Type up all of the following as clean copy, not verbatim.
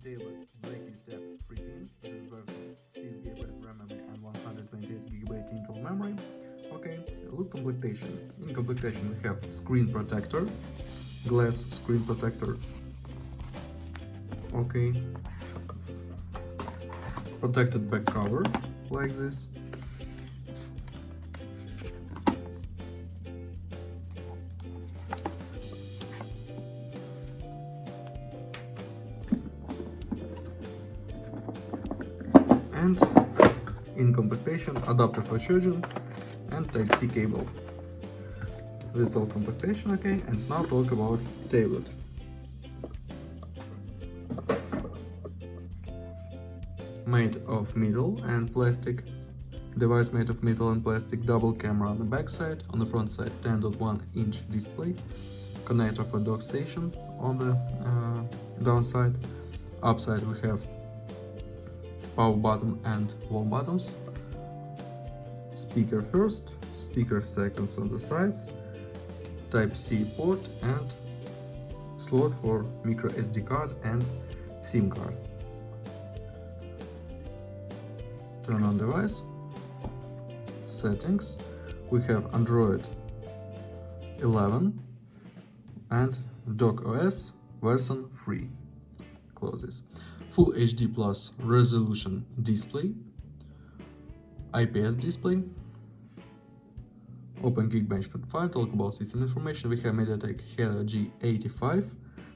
tailored Balckview Tab 13. This version 6GB RAM memory and 128GB internal memory. Okay, look completion. In completion we have screen protector, glass screen protector. Okay, protected back cover like this. And in completion, adapter for charging and Type-C cable. That's all completion, okay? And now talk about tablet. Made of metal and plastic. Device made of metal and plastic, double camera on the back side, on the front side 10.1-inch display, connector for dock station on the downside. Upside we have power button and volume buttons, speaker first, speaker seconds on the sides, Type-C port and slot for micro SD card and SIM card. Turn on device, settings, we have Android 11 and Dock OS version 3. Close this. Full HD plus resolution display, IPS display, Open Geekbench 5. Talk about system information. We have MediaTek Helio G85,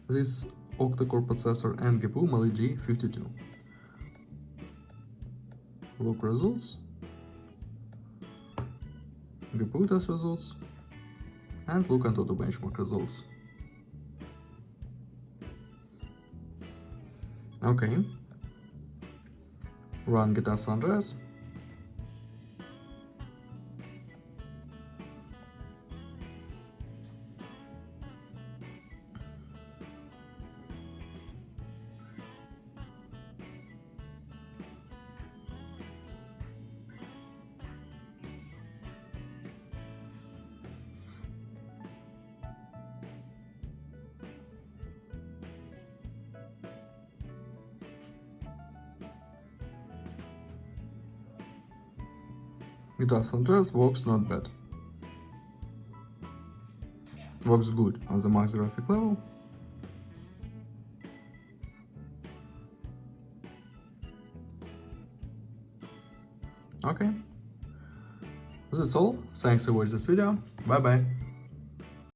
this octa-core processor, and GPU Mali G52. Look results, GPU test results, and look into the benchmark results. Okay, run GTA San Andreas. GTA San Andreas works not bad. Works good on the max graphic level. Okay. That's all. Thanks for watching this video. Bye bye.